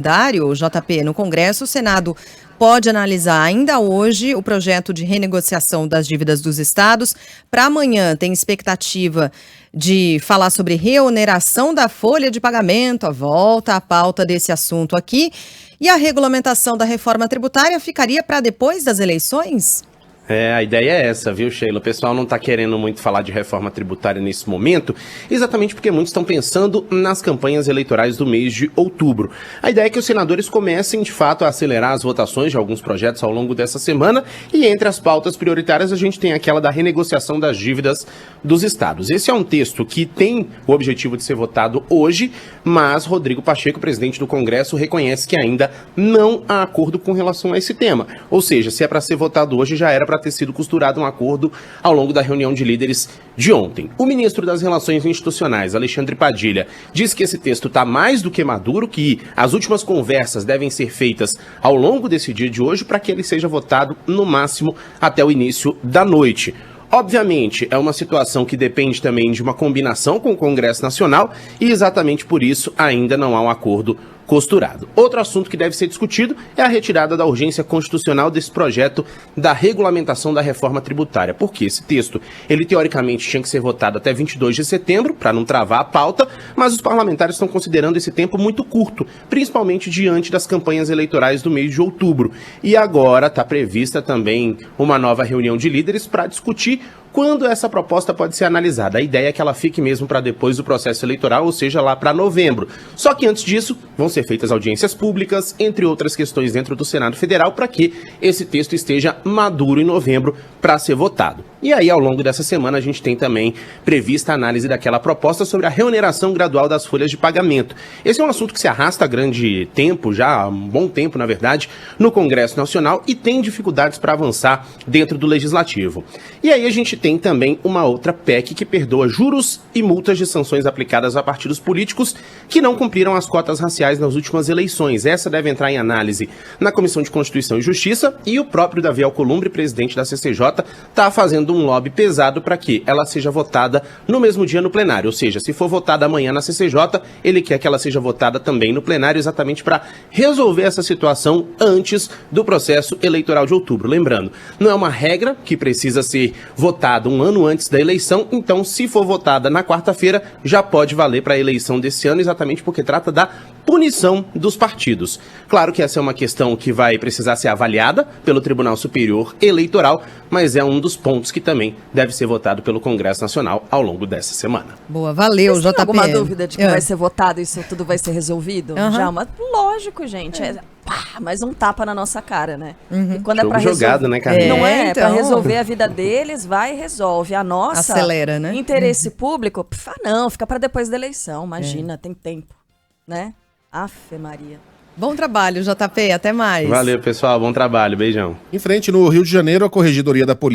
JP, no Congresso, o Senado pode analisar ainda hoje o projeto de renegociação das dívidas dos estados. Para amanhã tem expectativa de falar sobre reoneração da folha de pagamento, volta à pauta desse assunto aqui. E a regulamentação da reforma tributária ficaria para depois das eleições? A ideia é essa, viu, Sheila? O pessoal não está querendo muito falar de reforma tributária nesse momento, exatamente porque muitos estão pensando nas campanhas eleitorais do mês de outubro. A ideia é que os senadores comecem, de fato, a acelerar as votações de alguns projetos ao longo dessa semana, e entre as pautas prioritárias a gente tem aquela da renegociação das dívidas dos estados. Esse é um texto que tem o objetivo de ser votado hoje, mas Rodrigo Pacheco, presidente do Congresso, reconhece que ainda não há acordo com relação a esse tema. Ou seja, se é para ser votado hoje, já era para ter sido costurado um acordo ao longo da reunião de líderes de ontem. O ministro das Relações Institucionais, Alexandre Padilha, diz que esse texto está mais do que maduro, que as últimas conversas devem ser feitas ao longo desse dia de hoje para que ele seja votado no máximo até o início da noite. Obviamente, é uma situação que depende também de uma combinação com o Congresso Nacional e exatamente por isso ainda não há um acordo costurado. Outro assunto que deve ser discutido é a retirada da urgência constitucional desse projeto da regulamentação da reforma tributária, porque esse texto, ele teoricamente tinha que ser votado até 22 de setembro, para não travar a pauta, mas os parlamentares estão considerando esse tempo muito curto, principalmente diante das campanhas eleitorais do mês de outubro. E agora está prevista também uma nova reunião de líderes para discutir quando essa proposta pode ser analisada. A ideia é que ela fique mesmo para depois do processo eleitoral, ou seja, lá para novembro. Só que antes disso, vão ser feitas audiências públicas, entre outras questões dentro do Senado Federal, para que esse texto esteja maduro em novembro para ser votado. E aí, ao longo dessa semana, a gente tem também prevista a análise daquela proposta sobre a reoneração gradual das folhas de pagamento. Esse é um assunto que se arrasta há grande tempo, já há um bom tempo, na verdade, no Congresso Nacional e tem dificuldades para avançar dentro do Legislativo. E aí a gente tem também uma outra PEC que perdoa juros e multas de sanções aplicadas a partidos políticos que não cumpriram as cotas raciais nas últimas eleições. Essa deve entrar em análise na Comissão de Constituição e Justiça e o próprio Davi Alcolumbre, presidente da CCJ, está fazendo um lobby pesado para que ela seja votada no mesmo dia no plenário. Ou seja, se for votada amanhã na CCJ, ele quer que ela seja votada também no plenário, exatamente para resolver essa situação antes do processo eleitoral de outubro. Lembrando, não é uma regra que precisa ser votada um ano antes da eleição, então se for votada na quarta-feira, já pode valer para a eleição desse ano, exatamente porque trata da punição dos partidos. Claro que essa é uma questão que vai precisar ser avaliada pelo Tribunal Superior Eleitoral, mas é um dos pontos que também deve ser votado pelo Congresso Nacional ao longo dessa semana. Boa, valeu, JP. Tem alguma dúvida de que vai ser votado e isso tudo vai ser resolvido? Já, mas lógico, gente. Mais um tapa na nossa cara, né? E quando Jogo é pra jogado, né, Carlinhos? Não é? Então. Pra resolver a vida deles, vai e resolve. A nossa... Acelera, né? Interesse público, não, fica pra depois da eleição. Imagina, tem tempo, né? Afe Maria. Bom trabalho, JP. Até mais. Valeu, pessoal. Bom trabalho. Beijão. Em frente, no Rio de Janeiro, a Corregedoria da Polícia